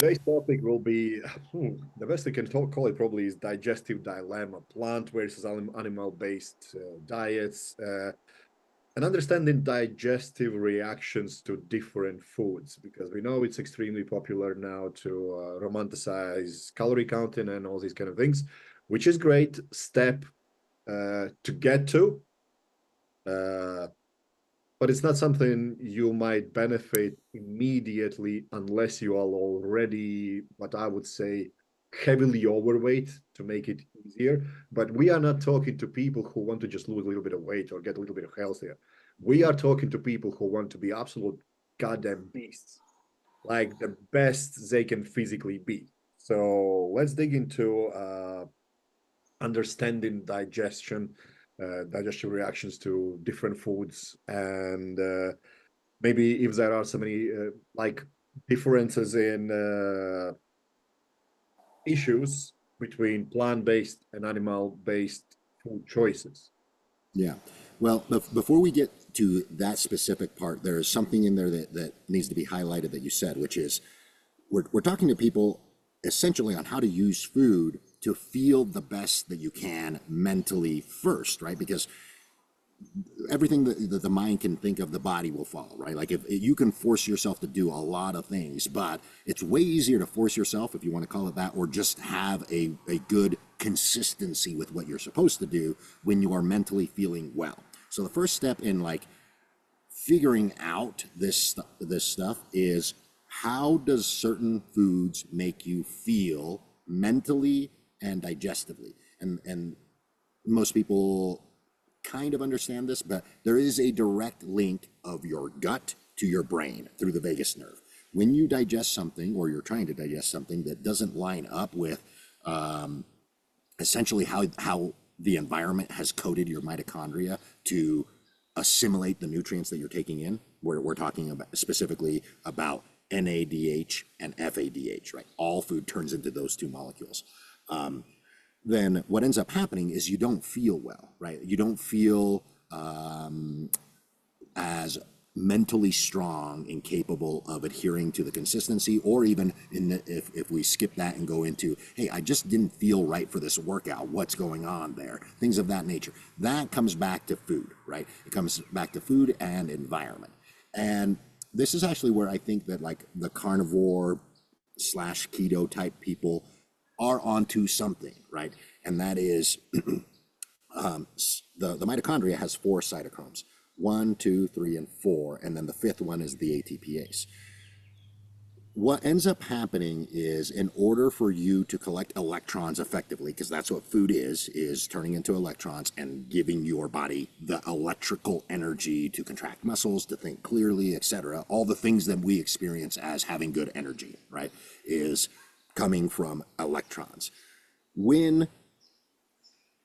Today's topic will be the best we can call it probably is digestive dilemma, plant versus animal-based diets, and understanding digestive reactions to different foods, because we know it's extremely popular now to romanticize calorie counting and all these kind of things, which is great step to get to. Uh, but it's not something you might benefit immediately unless you are already, what I would say, heavily overweight to make it easier. But we are not talking to people who want to just lose a little bit of weight or get a little bit of healthier. We are talking to people who want to be absolute goddamn beasts, like the best they can physically be. So let's dig into understanding digestion reactions to different foods, and maybe if there are so many like differences in issues between plant-based and animal-based food choices. Yeah. Well, before we get to that specific part, there is something in there that needs to be highlighted that you said, which is we're talking to people essentially on how to use food to feel the best that you can mentally first, right? Because everything that the mind can think of, the body will follow, right? Like if you can force yourself to do a lot of things, but it's way easier to force yourself, if you want to call it that, or just have a good consistency with what you're supposed to do when you are mentally feeling well. So the first step in like figuring out this stuff is, how does certain foods make you feel mentally and digestively? And most people kind of understand this, but there is a direct link of your gut to your brain through the vagus nerve. When you digest something, or you're trying to digest something that doesn't line up with essentially how the environment has coded your mitochondria to assimilate the nutrients that you're taking in, we're talking about specifically about NADH and FADH, right? All food turns into those two molecules. Then what ends up happening is you don't feel well, right? You don't feel as mentally strong and capable of adhering to the consistency, or even if we skip that and go into, hey, I just didn't feel right for this workout, what's going on there, things of that nature. That comes back to food, right? It comes back to food and environment. And this is actually where I think that like the carnivore / keto type people are onto something, right? And that is the mitochondria has 4 cytochromes, 1, 2, 3, and 4, and then the 5th one is the ATPase. What ends up happening is, in order for you to collect electrons effectively, because that's what food is turning into electrons and giving your body the electrical energy to contract muscles, to think clearly, etc. All the things that we experience as having good energy, right, is coming from electrons. When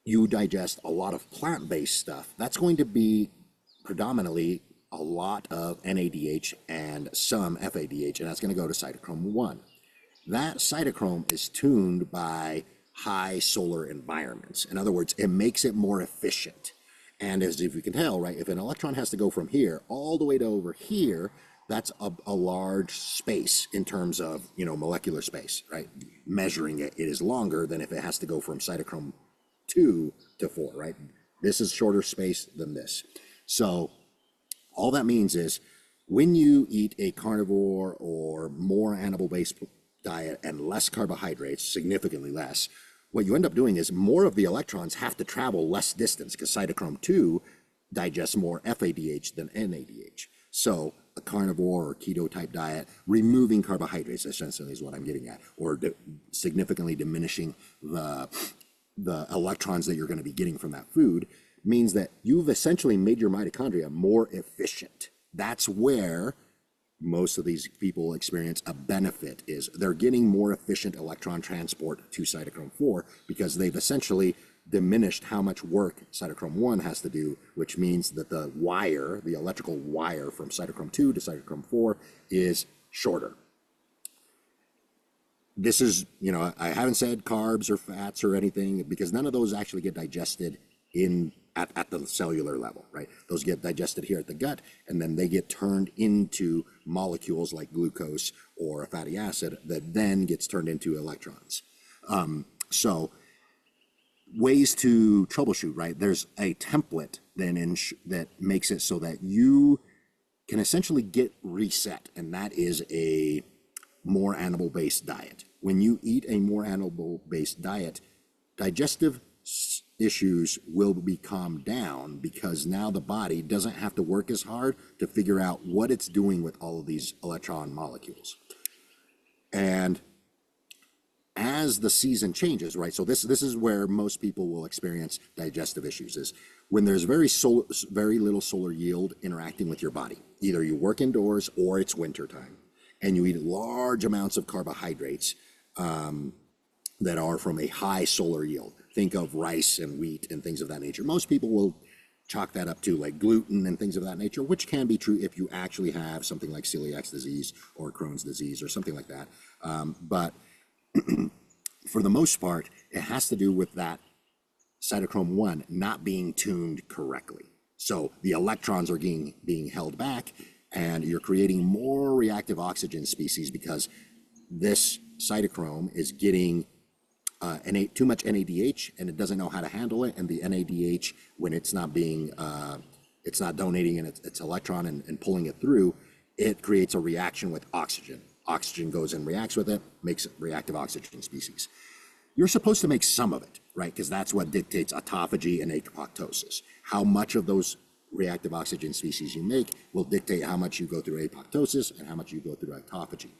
you digest a lot of plant-based stuff, that's going to be predominantly a lot of NADH and some FADH, and that's going to go to cytochrome 1. That cytochrome is tuned by high solar environments. In other words, it makes it more efficient. And as if you can tell, right, if an electron has to go from here all the way to over here, that's a large space in terms of, molecular space, right? Measuring it, it is longer than if it has to go from cytochrome 2 to 4, right? This is shorter space than this. So all that means is, when you eat a carnivore or more animal-based diet and less carbohydrates, significantly less, what you end up doing is more of the electrons have to travel less distance, because cytochrome 2 digests more FADH than NADH. So a carnivore or keto type diet, removing carbohydrates essentially is what I'm getting at, or significantly diminishing the electrons that you're going to be getting from that food, means that you've essentially made your mitochondria more efficient. That's where most of these people experience a benefit, is they're getting more efficient electron transport to cytochrome 4, because they've essentially diminished how much work cytochrome 1 has to do, which means that the electrical wire from cytochrome 2 to cytochrome 4 is shorter. This is, I haven't said carbs or fats or anything, because none of those actually get digested in at the cellular level, right? Those get digested here at the gut, and then they get turned into molecules like glucose or a fatty acid that then gets turned into electrons. So ways to troubleshoot, right? There's a template then that makes it so that you can essentially get reset, and that is a more animal-based diet. When you eat a more animal-based diet, digestive issues will be calmed down because now the body doesn't have to work as hard to figure out what it's doing with all of these electron molecules. And as the season changes, right? So this is where most people will experience digestive issues, is when there's very little solar yield interacting with your body. Either you work indoors or it's wintertime, and you eat large amounts of carbohydrates that are from a high solar yield. Think of rice and wheat and things of that nature. Most people will chalk that up to like gluten and things of that nature, which can be true if you actually have something like celiac disease or Crohn's disease or something like that. But for the most part, it has to do with that cytochrome 1 not being tuned correctly. So the electrons are being held back, and you're creating more reactive oxygen species because this cytochrome is getting too much NADH, and it doesn't know how to handle it. And the NADH, when it's not donating its electron and pulling it through, it creates a reaction with oxygen. Oxygen goes and reacts with it, makes reactive oxygen species. You're supposed to make some of it, right? Because that's what dictates autophagy and apoptosis. How much of those reactive oxygen species you make will dictate how much you go through apoptosis and how much you go through autophagy.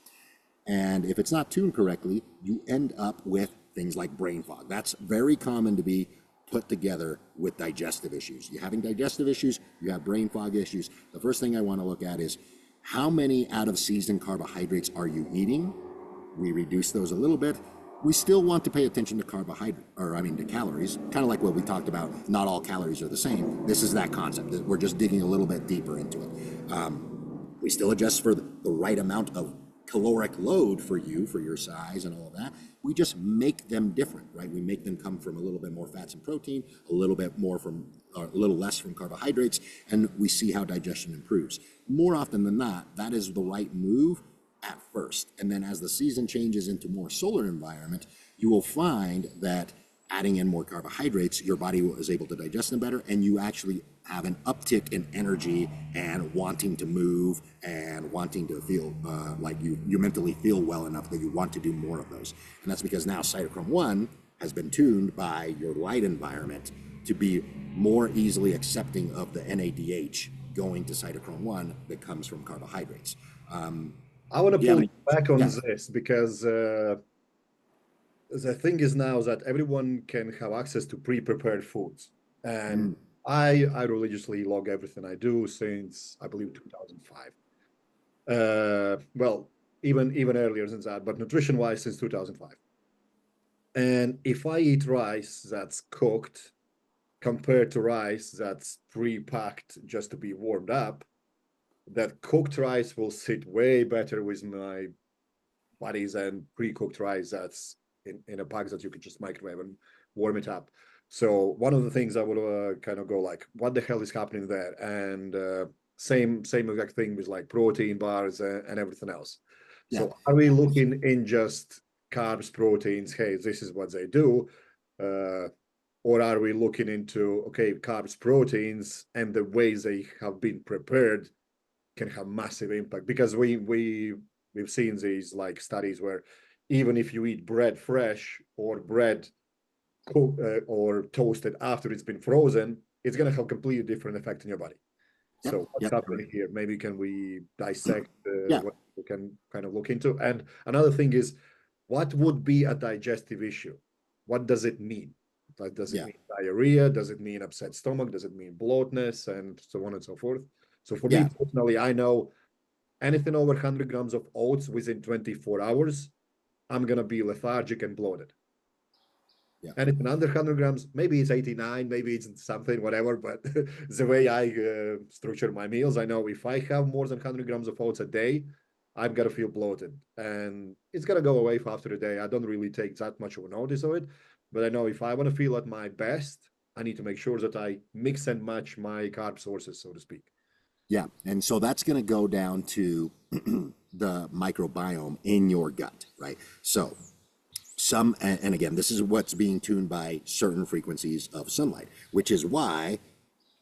And if it's not tuned correctly, you end up with things like brain fog. That's very common to be put together with digestive issues. You're having digestive issues, you have brain fog issues. The first thing I want to look at is how many out of season carbohydrates are you eating? We reduce those a little bit. We still want to pay attention to to calories, kind of like what we talked about. Not all calories are the same. This is that concept. We're just digging a little bit deeper into it. We still adjust for the right amount of caloric load for you, for your size and all of that. We just make them different, right? We make them come from a little bit more fats and protein, a little less from carbohydrates, and we see how digestion improves. More often than not, that is the right move at first. And then as the season changes into more solar environment, you will find that adding in more carbohydrates, your body is able to digest them better, and you actually have an uptick in energy and wanting to move and wanting to feel like you mentally feel well enough that you want to do more of those. And that's because now cytochrome 1 has been tuned by your light environment to be more easily accepting of the NADH going to cytochrome 1 that comes from carbohydrates. I want to pull back on this because the thing is now that everyone can have access to pre-prepared foods. And I religiously log everything I do since, I believe, 2005. Well, even earlier than that, but nutrition-wise since 2005. And if I eat rice that's cooked compared to rice that's pre-packed just to be warmed up, that cooked rice will sit way better with my body than pre-cooked rice that's in a pack that you could just microwave and warm it up. So one of the things I would kind of go like, what the hell is happening there? And same exact thing with like protein bars and everything else. Yeah. So are we looking in just carbs, proteins? Hey, this is what they do. Or are we looking into, okay, carbs, proteins, and the ways they have been prepared can have massive impact? Because we've seen these like studies where even if you eat bread fresh or bread cooked or toasted after it's been frozen, it's going to have completely different effect in your body. So what's happening here? Maybe can we dissect what we can kind of look into? And another thing is, what would be a digestive issue? What does it mean? Like, does it mean diarrhea? Does it mean upset stomach? Does it mean bloatness? And so on and so forth. So for me personally, I know anything over 100 grams of oats within 24 hours, I'm going to be lethargic and bloated. Anything under 100 grams, maybe it's 89, maybe it's something, whatever. But the way I structure my meals, I know if I have more than 100 grams of oats a day, I'm going to feel bloated. And it's going to go away after a day. I don't really take that much of a notice of it. But I know if I want to feel at my best, I need to make sure that I mix and match my carb sources, so to speak. Yeah, and so that's going to go down to the microbiome in your gut, right? So and again, this is what's being tuned by certain frequencies of sunlight, which is why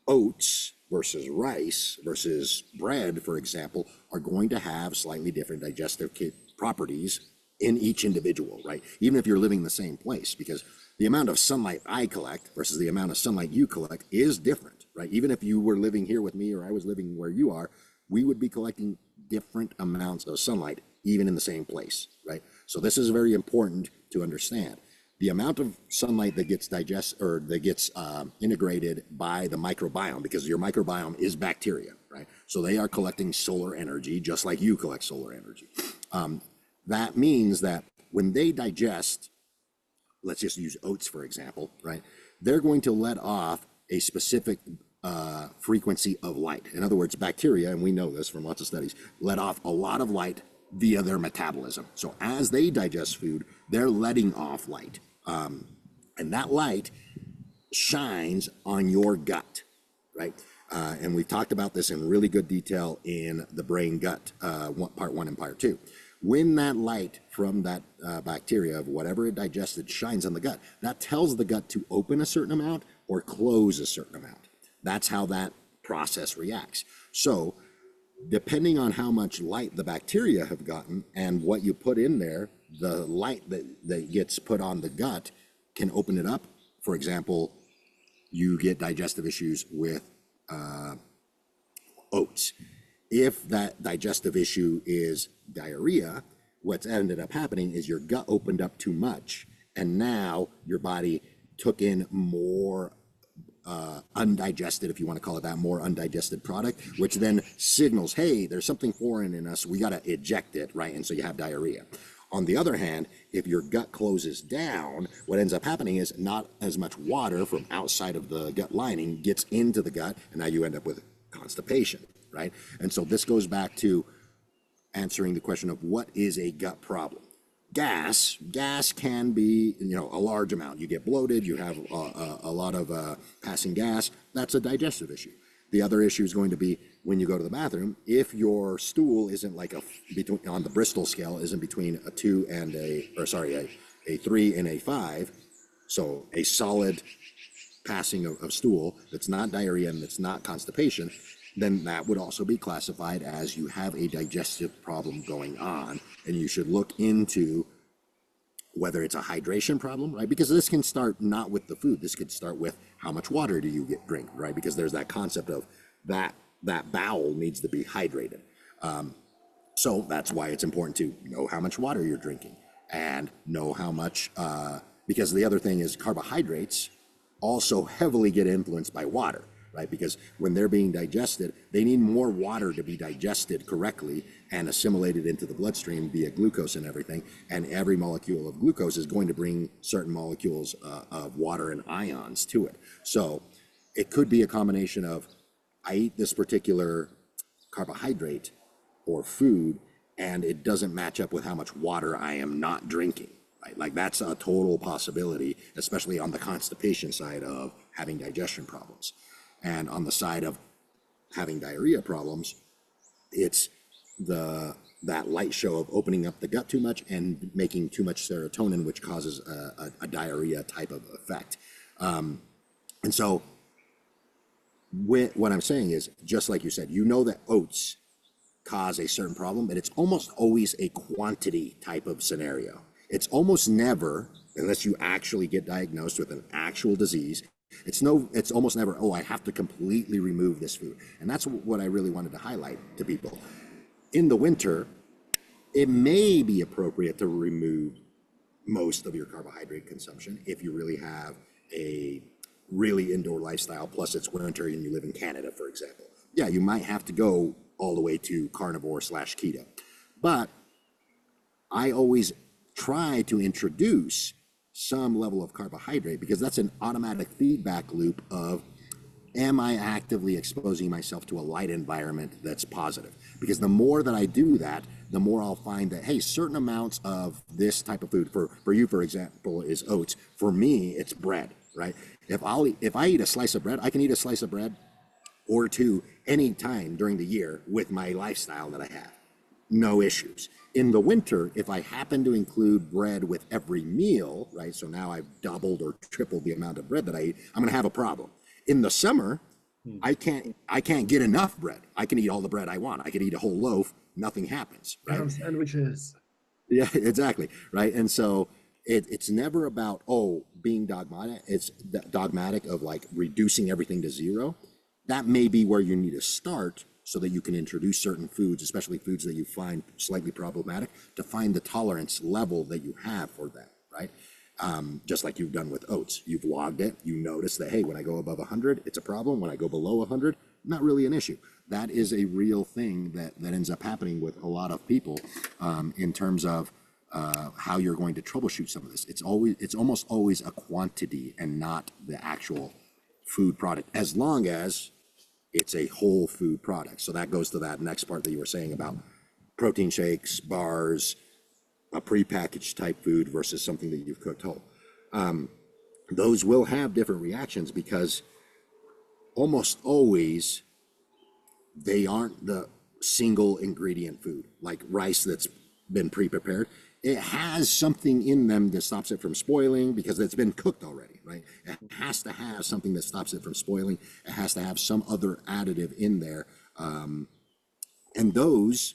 oats versus rice versus bread, for example, are going to have slightly different digestive properties in each individual, right? Even if you're living in the same place, because the amount of sunlight I collect versus the amount of sunlight you collect is different, right? Even if you were living here with me or I was living where you are, we would be collecting different amounts of sunlight, even in the same place, right? So this is very important to understand. The amount of sunlight that gets integrated by the microbiome, because your microbiome is bacteria, right? So they are collecting solar energy just like you collect solar energy. That means that when they digest, let's just use oats for example, right? They're going to let off a specific frequency of light. In other words, bacteria, and we know this from lots of studies, let off a lot of light via their metabolism. So as they digest food, they're letting off light. And that light shines on your gut, right? And we've talked about this in really good detail in the brain gut, part 1 and part 2. When that light from that bacteria of whatever it digested shines on the gut, that tells the gut to open a certain amount or close a certain amount. That's how that process reacts. So depending on how much light the bacteria have gotten and what you put in there, the light that gets put on the gut can open it up. For example, you get digestive issues with oats. If that digestive issue is diarrhea, what's ended up happening is your gut opened up too much, and now your body took in more undigested, if you want to call it that, more undigested product, which then signals, hey, there's something foreign in us, we got to eject it, right? And so you have diarrhea. On the other hand, if your gut closes down, what ends up happening is not as much water from outside of the gut lining gets into the gut, and now you end up with constipation, right? And so this goes back to answering the question of what is a gut problem. Gas can be, a large amount. You get bloated, you have a lot of passing gas. That's a digestive issue. The other issue is going to be when you go to the bathroom, if your stool isn't like on the Bristol scale, isn't between a 2 and a 3 and a 5, so a solid passing of stool that's not diarrhea and that's not constipation, then that would also be classified as you have a digestive problem going on, and you should look into whether it's a hydration problem, right? Because this can start not with the food. This could start with how much water do you drink, right? Because there's that concept of that bowel needs to be hydrated. So that's why it's important to know how much water you're drinking and know how much, because the other thing is carbohydrates also heavily get influenced by water, right? Because when they're being digested, they need more water to be digested correctly and assimilated into the bloodstream via glucose and everything. And every molecule of glucose is going to bring certain molecules of water and ions to it. So it could be a combination of, I eat this particular carbohydrate or food and it doesn't match up with how much water I am not drinking, right? Like that's a total possibility, especially on the constipation side of having digestion problems. And on the side of having diarrhea problems, it's that light show of opening up the gut too much and making too much serotonin, which causes a diarrhea type of effect. And so what I'm saying is, just like you said, that oats cause a certain problem, but it's almost always a quantity type of scenario. It's almost never, unless you actually get diagnosed with an actual disease, it's almost never, I have to completely remove this food. And that's what I really wanted to highlight to people. In the winter, it may be appropriate to remove most of your carbohydrate consumption if you really have a really indoor lifestyle, plus it's winter and you live in Canada, for example. Yeah, you might have to go all the way to carnivore/keto. But I always try to introduce some level of carbohydrate because that's an automatic feedback loop of, am I actively exposing myself to a light environment that's positive? Because the more that I do that, the more I'll find that, hey, certain amounts of this type of food, for you, for example, is oats. For me, it's bread, right? If I eat a slice of bread, I can eat a slice of bread or two any time during the year with my lifestyle that I have. No issues. In the winter, if I happen to include bread with every meal, right? So now I've doubled or tripled the amount of bread that I eat, I'm going to have a problem. In the summer, I can't get enough bread. I can eat all the bread I want. I could eat a whole loaf, nothing happens, right? Ham sandwiches. Yeah, exactly, right. And so it's never about being dogmatic. It's dogmatic of like reducing everything to zero. That may be where you need to start so that you can introduce certain foods, especially foods that you find slightly problematic, to find the tolerance level that you have for that, right? Just like you've done with oats. You've logged it. You notice that, hey, when I go above 100, it's a problem. When I go below 100, not really an issue. That is a real thing that ends up happening with a lot of people in terms of how you're going to troubleshoot some of this. It's almost always a quantity and not the actual food product, as long as it's a whole food product. So that goes to that next part that you were saying about protein shakes, bars, a prepackaged type food versus something that you've cooked whole. Those will have different reactions because almost always they aren't the single ingredient food, like rice that's been pre-prepared. It has something in them that stops it from spoiling because it's been cooked already, right? It has to have something that stops it from spoiling. It has to have some other additive in there. And those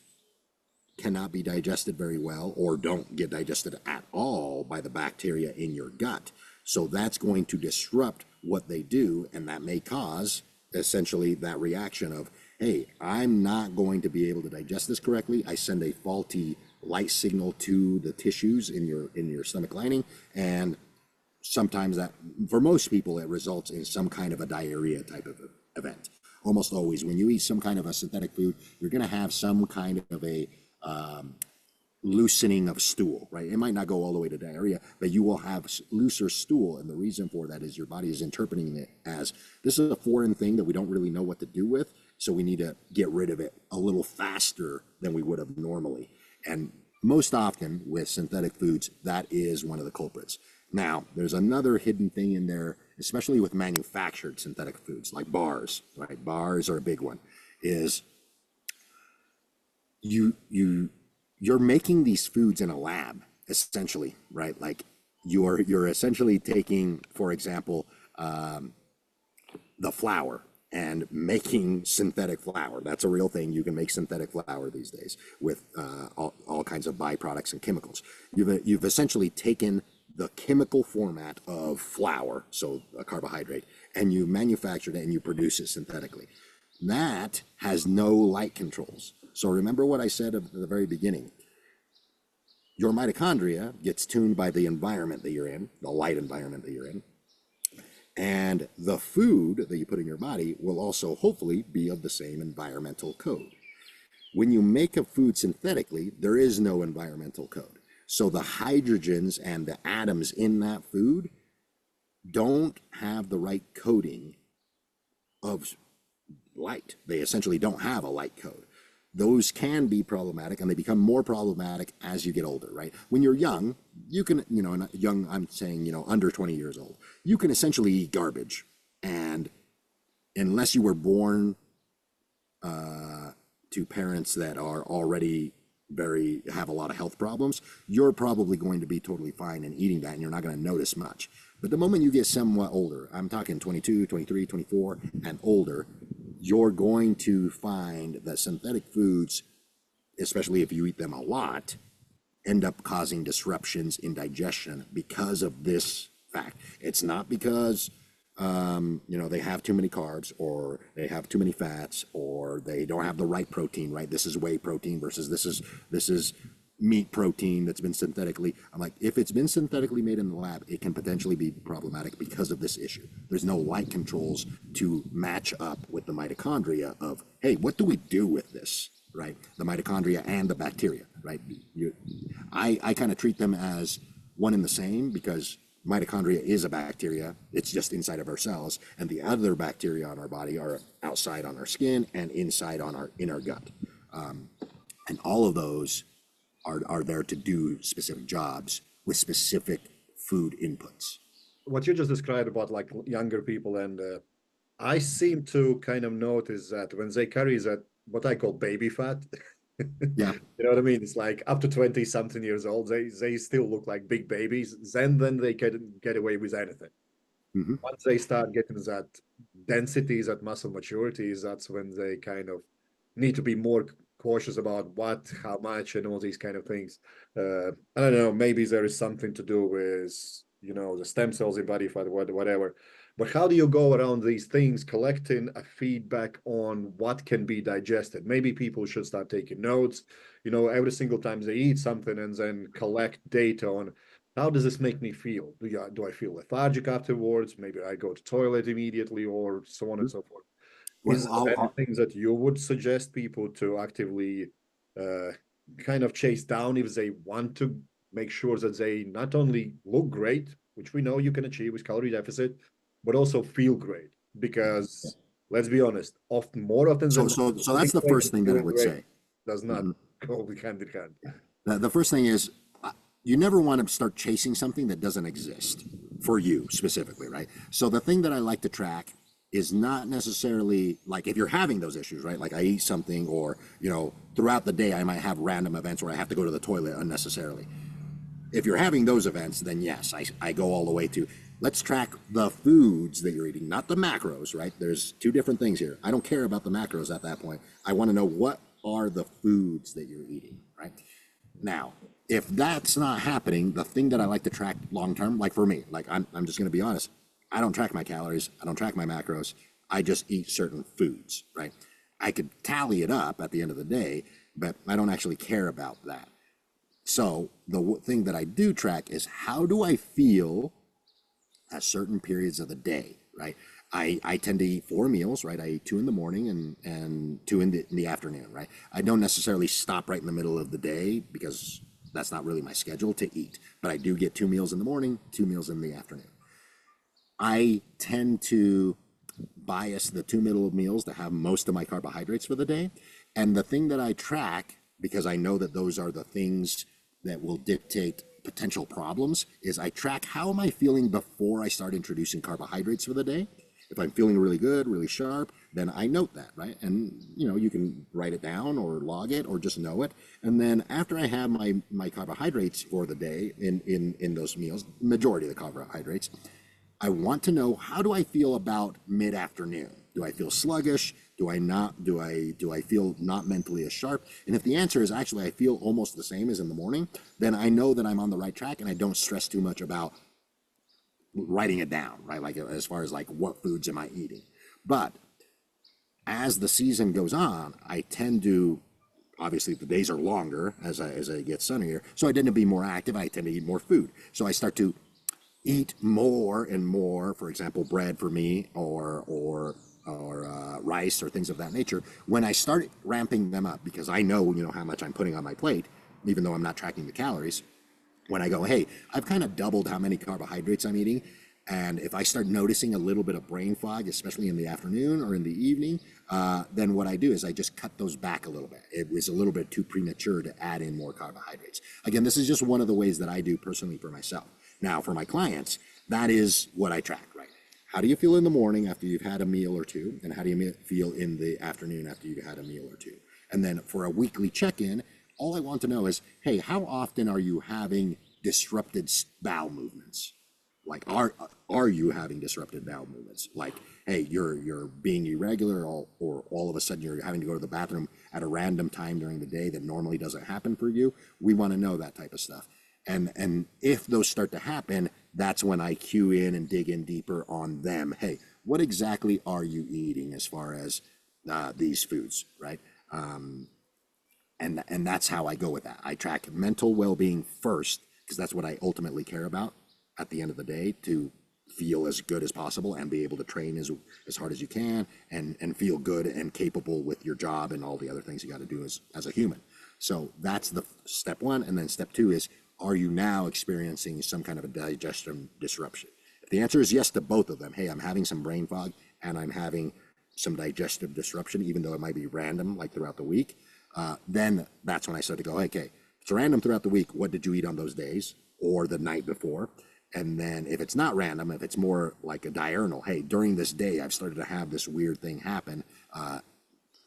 cannot be digested very well or don't get digested at all by the bacteria in your gut. So that's going to disrupt what they do, and that may cause essentially that reaction of, hey, I'm not going to be able to digest this correctly. I send a faulty light signal to the tissues in your stomach lining, and sometimes that, for most people, it results in some kind of a diarrhea type of event. Almost always, when you eat some kind of a synthetic food, you're going to have some kind of a loosening of stool, right? It might not go all the way to diarrhea, but you will have looser stool. And the reason for that is your body is interpreting it as, this is a foreign thing that we don't really know what to do with. So we need to get rid of it a little faster than we would have normally. And most often with synthetic foods, that is one of the culprits. Now, there's another hidden thing in there, especially with manufactured synthetic foods like bars, right? Bars are a big one, is you're making these foods in a lab, essentially, right? Like you're essentially taking, for example, the flour and making synthetic flour. That's a real thing. You can make synthetic flour these days with all kinds of byproducts and chemicals. You've essentially taken the chemical format of flour, so a carbohydrate, and you manufactured it and you produce it synthetically. That has no light controls. So remember what I said at the very beginning. Your mitochondria gets tuned by the environment that you're in, the light environment that you're in. And the food that you put in your body will also hopefully be of the same environmental code. When you make a food synthetically, there is no environmental code. So the hydrogens and the atoms in that food don't have the right coding of light. They essentially don't have a light code. Those can be problematic, and they become more problematic as you get older, right? When you're young, you can, young, I'm saying, under 20 years old, you can essentially eat garbage. And unless you were born to parents that are already have a lot of health problems, you're probably going to be totally fine in eating that, and you're not going to notice much. But the moment you get somewhat older, I'm talking 22, 23, 24, and older, you're going to find that synthetic foods, especially if you eat them a lot, end up causing disruptions in digestion because of this fact. It's not because they have too many carbs, or they have too many fats, or they don't have the right protein, right? This is whey protein versus this is meat protein that's been synthetically. I'm like, if it's been synthetically made in the lab, it can potentially be problematic because of this issue. There's no light controls to match up with the mitochondria of, hey, what do we do with this, right? The mitochondria and the bacteria, right? I kind of treat them as one and the same, because mitochondria is a bacteria. It's just inside of our cells, and the other bacteria on our body are outside on our skin and inside in our gut. And all of those are there to do specific jobs with specific food inputs. what you just described about like younger people, and I seem to kind of notice that when they carry that what I call baby fat, Yeah. you know what I mean? It's like up to 20 something years old, they still look like big babies. Then they can get away with anything. Hmm. Once they start getting that density, that muscle maturity, that's when they kind of need to be more cautious about what, how much, and all these kind of things. I don't know, maybe there is something to do with, the stem cells in body fat, whatever. But how do you go around these things, collecting a feedback on what can be digested? Maybe people should start taking notes, every single time they eat something, and then collect data on how does this make me feel? Do I feel lethargic afterwards? Maybe I go to toilet immediately, or so on and so forth. Well, Is there anything that you would suggest people to actively uh, kind of chase down if they want to make sure that they not only look great, which we know you can achieve with calorie deficit, but also feel great? Because let's be honest, more often so than not, so so looking that's the great first and thing that I feeling would great say. does not Mhm. go hand in hand. The first thing is you never want to start chasing something that doesn't exist for you specifically, right? So the thing that I like to track is not necessarily like if you're having those issues, right? Like I eat something or, throughout the day I might have random events where I have to go to the toilet unnecessarily. If you're having those events, then yes, I go all the way to let's track the foods that you're eating, not the macros, right? There's two different things here. I don't care about the macros at that point. I want to know what are the foods that you're eating, right? Now, if that's not happening, the thing that I like to track long term, like for me, like I'm just going to be honest, I don't track my calories, I don't track my macros, I just eat certain foods, right? I could tally it up at the end of the day, but I don't actually care about that. So the thing that I do track is how do I feel at certain periods of the day, right? I tend to eat 4 meals, right? I eat 2 in the morning and two in the afternoon, right? I don't necessarily stop right in the middle of the day because that's not really my schedule to eat, but I do get 2 meals in the morning, 2 meals in the afternoon. I tend to bias the two middle meals to have most of my carbohydrates for the day. And the thing that I track, because I know that those are the things that will dictate potential problems, is I track how am I feeling before I start introducing carbohydrates for the day. If I'm feeling really good, really sharp, then I note that, right? And you can write it down or log it or just know it. And then after I have my carbohydrates for the day in those meals, majority of the carbohydrates, I want to know how do I feel about mid-afternoon? Do I feel sluggish? Do I not? Do I feel not mentally as sharp? And if the answer is actually I feel almost the same as in the morning, then I know that I'm on the right track and I don't stress too much about writing it down, right? Like as far as like what foods am I eating? But as the season goes on, I tend to obviously the days are longer as I get sunnier, so I tend to be more active. I tend to eat more food, so I start to eat more and more. For example, bread for me, or rice or things of that nature. When I start ramping them up, because I know how much I'm putting on my plate, even though I'm not tracking the calories. When I go, hey, I've kind of doubled how many carbohydrates I'm eating. And if I start noticing a little bit of brain fog, especially in the afternoon or in the evening, then what I do is I just cut those back a little bit. It was a little bit too premature to add in more carbohydrates. Again, this is just one of the ways that I do personally for myself. Now, for my clients, that is what I track, right? How do you feel in the morning after you've had a meal or two? And how do you feel in the afternoon after you've had a meal or two? And then for a weekly check-in, all I want to know is, hey, how often are you having disrupted bowel movements? Like, are you having disrupted bowel movements? Like, hey, you're being irregular, or all of a sudden you're having to go to the bathroom at a random time during the day that normally doesn't happen for you. We want to know that type of stuff. And if those start to happen, that's when I cue in and dig in deeper on them. Hey, what exactly are you eating as far as these foods, right? And that's how I go with that. I track mental well-being first because that's what I ultimately care about at the end of the day, to feel as good as possible and be able to train as hard as you can and feel good and capable with your job and all the other things you got to do as a human. So that's the step one. And then step two is, are you now experiencing some kind of a digestion disruption? If the answer is yes to both of them, hey, I'm having some brain fog and I'm having some digestive disruption, even though it might be random, like throughout the week, then that's when I start to go, okay, if it's random throughout the week, what did you eat on those days or the night before? And then if it's not random, if it's more like a diurnal, hey, during this day, I've started to have this weird thing happen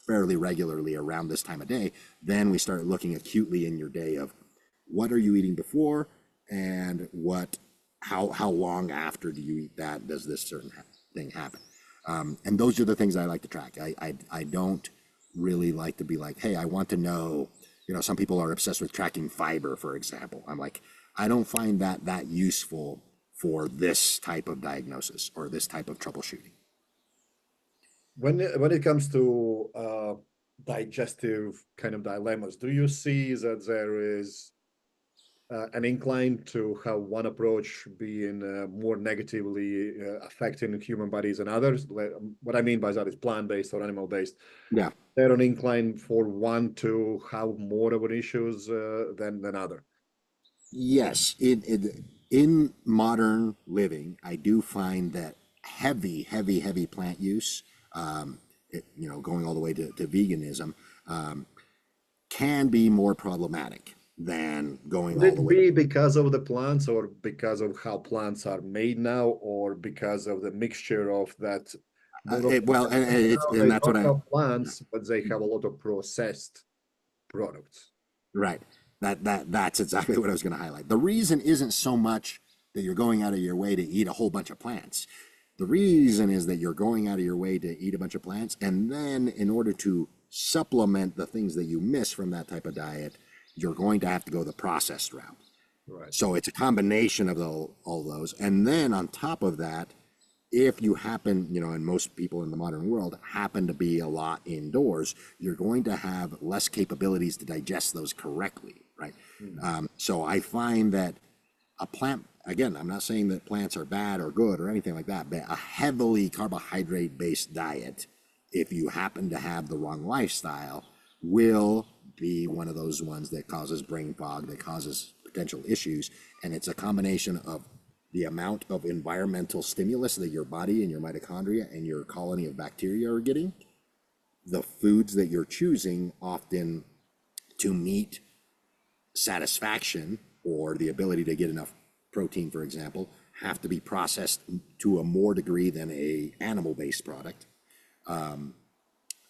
fairly regularly around this time of day, then we start looking acutely in your day of what are you eating before, and how long after do you eat that does this certain thing happen. And those are the things I like to track. I don't really like to be like, hey, I want to know, some people are obsessed with tracking fiber, for example. I'm like, I don't find that useful for this type of diagnosis or this type of troubleshooting. When it comes to digestive kind of dilemmas, do you see that there is an incline to how one approach being more negatively affecting human bodies than others? What I mean by that is plant-based or animal-based. Yeah. There an incline for one to have more of an issues than other. Yes, in modern living, I do find that heavy plant use, going all the way to veganism, can be more problematic than going Would all the it way. be because of the plants, or because of how plants are made now, or because of the mixture of that? Well, and They that's what don't I, have plants, but they have a lot of processed products. right. That's exactly what I was going to highlight. The reason isn't so much that you're going out of your way to eat a whole bunch of plants. The reason is that you're going out of your way to eat a bunch of plants, and then in order to supplement the things that you miss from that type of diet, you're going to have to go the processed route. Right. So it's a combination of all those. And then on top of that, if you happen, and most people in the modern world happen to be a lot indoors, you're going to have less capabilities to digest those correctly, right? So I find that a plant, again, I'm not saying that plants are bad or good or anything like that, but a heavily carbohydrate-based diet, if you happen to have the wrong lifestyle, will be one of those ones that causes brain fog, that causes potential issues. And it's a combination of the amount of environmental stimulus that your body and your mitochondria and your colony of bacteria are getting, the foods that you're choosing often to meet satisfaction or the ability to get enough protein, for example, have to be processed to a more degree than a animal-based product.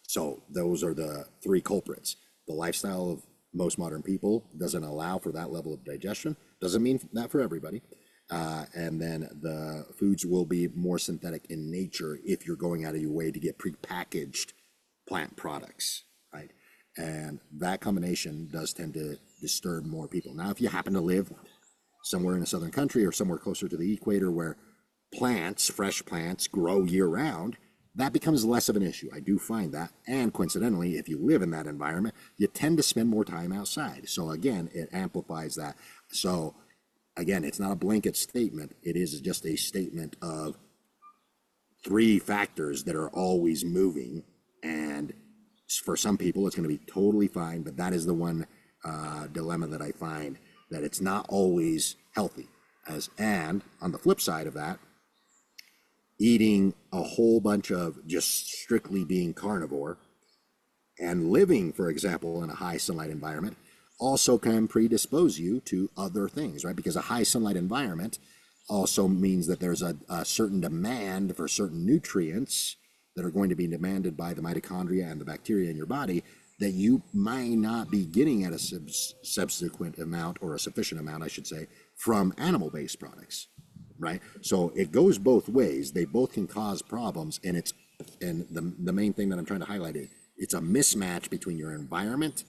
So those are the three culprits. The lifestyle of most modern people doesn't allow for that level of digestion. Doesn't mean that for everybody. And then the foods will be more synthetic in nature if you're going out of your way to get prepackaged plant products, right? And that combination does tend to disturb more people. Now, if you happen to live somewhere in a southern country or somewhere closer to the equator where plants, fresh plants, grow year round, that becomes less of an issue. I do find that. And coincidentally, if you live in that environment, you tend to spend more time outside. So again, it amplifies that. So again, it's not a blanket statement. It is just a statement of three factors that are always moving. And for some people, it's going to be totally fine. But that is the one dilemma that I find, that it's not always healthy. And on the flip side of that, eating a whole bunch of just strictly being carnivore and living, for example, in a high sunlight environment also can predispose you to other things, right? Because a high sunlight environment also means that there's a certain demand for certain nutrients that are going to be demanded by the mitochondria and the bacteria in your body that you might not be getting at a subsequent amount, or a sufficient amount, I should say, from animal-based products, right? So it goes both ways. They both can cause problems, and the main thing that I'm trying to highlight is it's a mismatch between your environment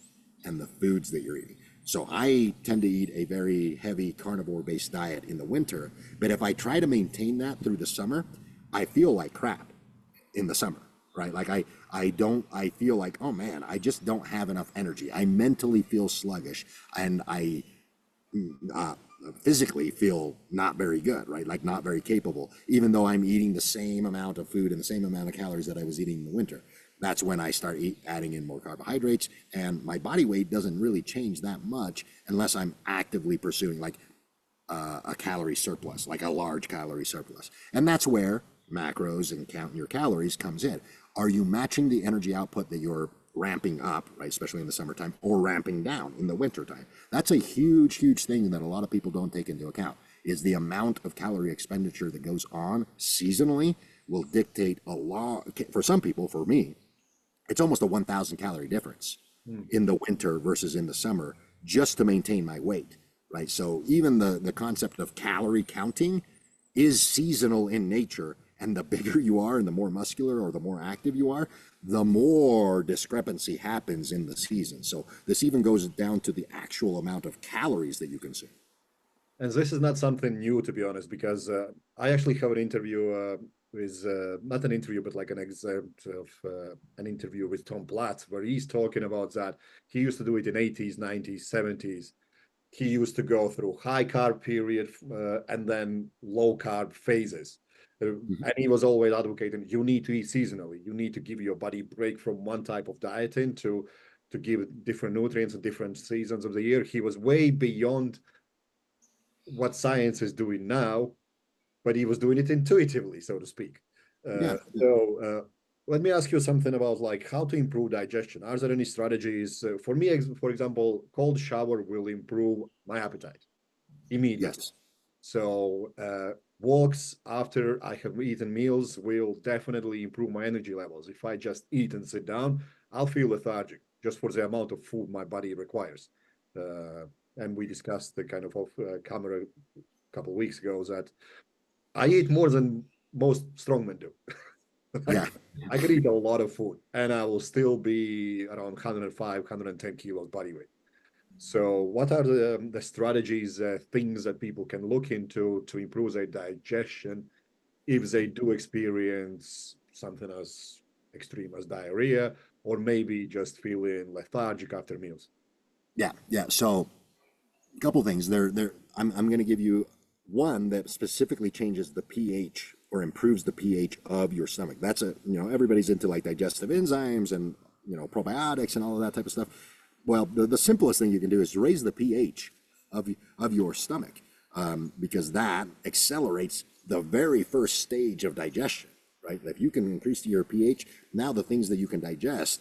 and the foods that you're eating. So I tend to eat a very heavy carnivore-based diet in the winter, but if I try to maintain that through the summer, I feel like crap in the summer, right? Like I feel like, oh man, I just don't have enough energy. I mentally feel sluggish, and I physically feel not very good, right? Like not very capable, even though I'm eating the same amount of food and the same amount of calories that I was eating in the winter. That's when I start adding in more carbohydrates, and my body weight doesn't really change that much unless I'm actively pursuing like a calorie surplus, like a large calorie surplus. And that's where macros and counting your calories comes in. Are you matching the energy output that you're ramping up, right, especially in the summertime, or ramping down in the wintertime? That's a huge thing that a lot of people don't take into account. is the amount of calorie expenditure that goes on seasonally will dictate a lot. For some people, for me, it's almost a 1,000 calorie difference in the winter versus in the summer just to maintain my weight, right? So even the concept of calorie counting is seasonal in nature. And the bigger you are and the more muscular or the more active you are, the more discrepancy happens in the season. So this even goes down to the actual amount of calories that you consume. And this is not something new, to be honest, because I actually have an interview with, not an interview, but like an excerpt of an interview with Tom Platz, where he's talking about that. He used to do it in 80s, 90s, 70s. He used to go through high carb period and then low carb phases. And he was always advocating, you need to eat seasonally. You need to give your body a break from one type of dieting to give different nutrients at different seasons of the year. He was way beyond what science is doing now, but he was doing it intuitively, so to speak. Yeah. Let me ask you something about like how to improve digestion. Are there any strategies? For me, for example, cold shower will improve my appetite immediately. Yes. So walks after I have eaten meals will definitely improve my energy levels. If I just eat and sit down, I'll feel lethargic just for the amount of food my body requires. And we discussed the kind of off camera a couple of weeks ago that I eat more than most strongmen do. Yeah. I could eat a lot of food and I will still be around 105, 110 kilos body weight. So what are the strategies, things that people can look into to improve their digestion if they do experience something as extreme as diarrhea or maybe just feeling lethargic after meals? Yeah. Yeah. So a couple things I'm going to give you one that specifically changes the pH or improves the pH of your stomach. That's everybody's into like digestive enzymes and, probiotics and all of that type of stuff. Well, the simplest thing you can do is raise the pH of your stomach, because that accelerates the very first stage of digestion, right? If you can increase your pH, now the things that you can digest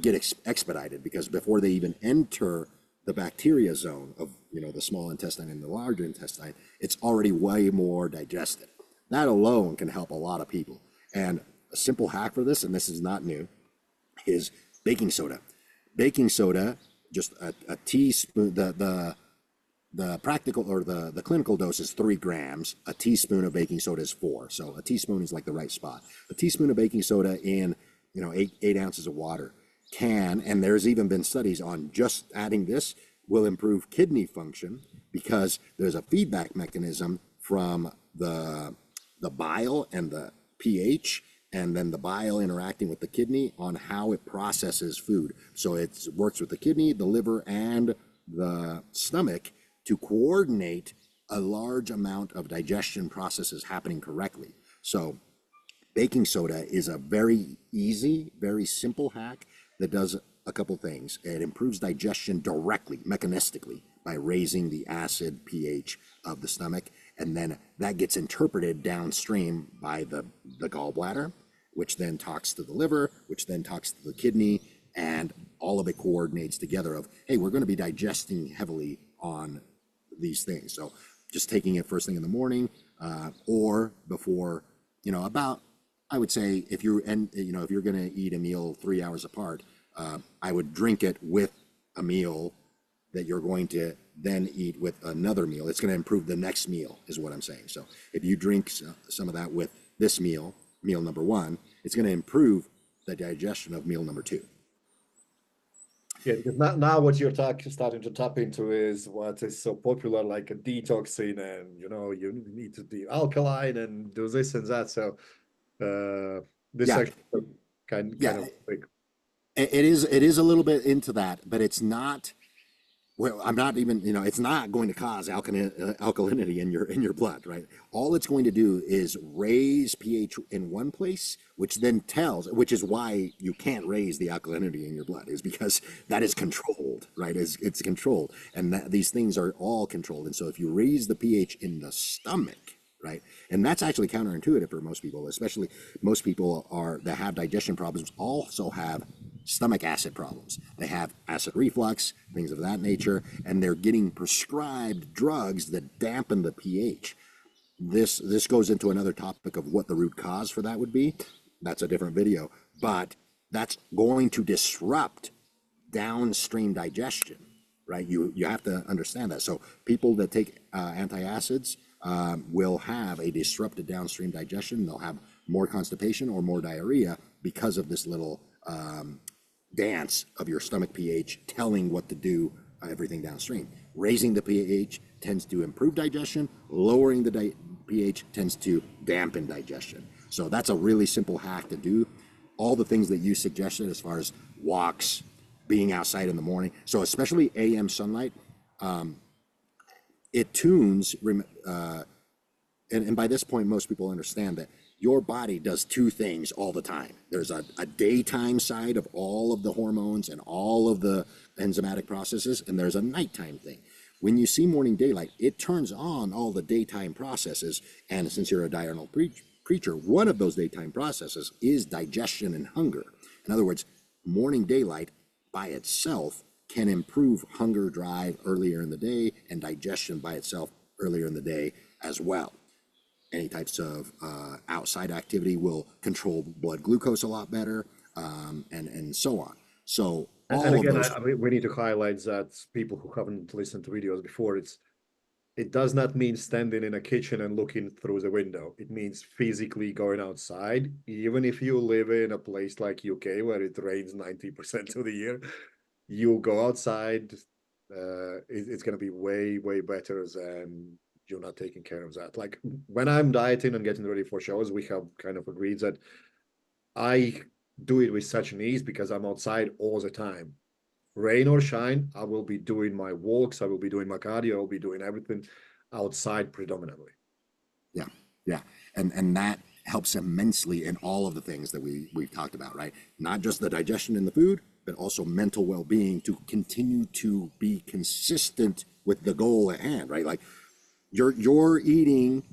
get expedited, because before they even enter the bacteria zone of the small intestine and the large intestine, it's already way more digested. That alone can help a lot of people. And a simple hack for this, and this is not new, is baking soda. Baking soda, just a teaspoon. The practical or the clinical dose is 3 grams. A teaspoon of baking soda is 4. So a teaspoon is like the right spot. A teaspoon of baking soda in 8 ounces of water can, and there's even been studies on just adding this will improve kidney function, because there's a feedback mechanism from the bile and the pH, and then the bile interacting with the kidney on how it processes food. So it works with the kidney, the liver, and the stomach to coordinate a large amount of digestion processes happening correctly. So baking soda is a very easy, very simple hack that does a couple things. It improves digestion directly, mechanistically, by raising the acid pH of the stomach. And then that gets interpreted downstream by the gallbladder, which then talks to the liver, which then talks to the kidney, and all of it coordinates together of, hey, we're going to be digesting heavily on these things. So just taking it first thing in the morning, or before, about, I would say if you're going to eat a meal 3 hours apart, I would drink it with a meal that you're going to then eat with another meal. It's going to improve the next meal, is what I'm saying. So if you drink some of that with this meal number 1, it's going to improve the digestion of meal number 2. Yeah, because now what you're starting to tap into is what is so popular, like a detoxing, and you need to be alkaline and do this and that. So this Yeah. actually kind of like, It is a little bit into that, but it's not. Well, I'm not even, it's not going to cause alkalinity in your blood, right? All it's going to do is raise pH in one place, which is why you can't raise the alkalinity in your blood, is because that is controlled, right? It's controlled, and these things are all controlled. And so if you raise the pH in the stomach, right, and that's actually counterintuitive for most people, especially most people that have digestion problems also have stomach acid problems. They have acid reflux, things of that nature, and they're getting prescribed drugs that dampen the pH. This goes into another topic of what the root cause for that would be. That's a different video, but that's going to disrupt downstream digestion, right? You have to understand that. So people that take antacids will have a disrupted downstream digestion. They'll have more constipation or more diarrhea because of this little dance of your stomach pH telling what to do, everything downstream. Raising the pH tends to improve digestion. Lowering the pH tends to dampen digestion. So that's a really simple hack to do. All the things that you suggested as far as walks, being outside in the morning. So especially AM sunlight, it tunes, and by this point, most people understand that your body does two things all the time. There's a daytime side of all of the hormones and all of the enzymatic processes, and there's a nighttime thing. When you see morning daylight, it turns on all the daytime processes, and since you're a diurnal creature, one of those daytime processes is digestion and hunger. In other words, morning daylight by itself can improve hunger drive earlier in the day and digestion by itself earlier in the day as well. Any types of outside activity will control blood glucose a lot better, and so on. So and again, we need to highlight that people who haven't listened to videos before, it does not mean standing in a kitchen and looking through the window. It means physically going outside. Even if you live in a place like UK where it rains 90% of the year, you go outside. It's going to be way better than you're not taking care of that. Like when I'm dieting and getting ready for shows, we have kind of agreed that I do it with such an ease because I'm outside all the time. Rain or shine, I will be doing my walks, I will be doing my cardio, I'll be doing everything outside predominantly. Yeah. And that helps immensely in all of the things that we've talked about, right? Not just the digestion in the food, but also mental well-being to continue to be consistent with the goal at hand, right? Like you're eating,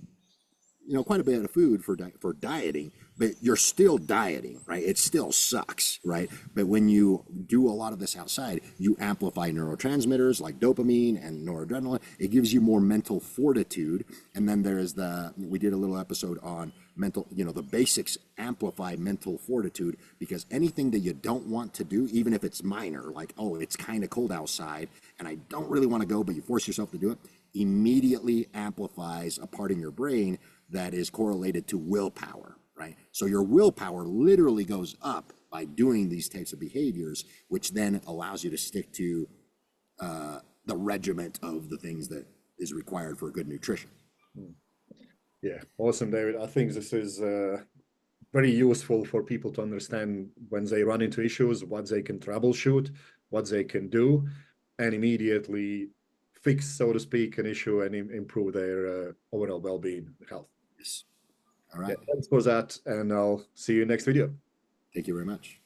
quite a bit of food for dieting, but you're still dieting, right? It still sucks, right? But when you do a lot of this outside, you amplify neurotransmitters like dopamine and noradrenaline. It gives you more mental fortitude. And then we did a little episode on mental, the basics amplify mental fortitude, because anything that you don't want to do, even if it's minor, like, oh, it's kind of cold outside and I don't really want to go, but you force yourself to do it, immediately amplifies a part in your brain that is correlated to willpower, right? So your willpower literally goes up by doing these types of behaviors, which then allows you to stick to the regiment of the things that is required for good nutrition. Yeah, awesome, David. I think this is very useful for people to understand when they run into issues, what they can troubleshoot, what they can do, and immediately fix, so to speak, an issue and improve their overall well-being, health. Yes. All right. Yeah, thanks for that, and I'll see you next video. Thank you very much.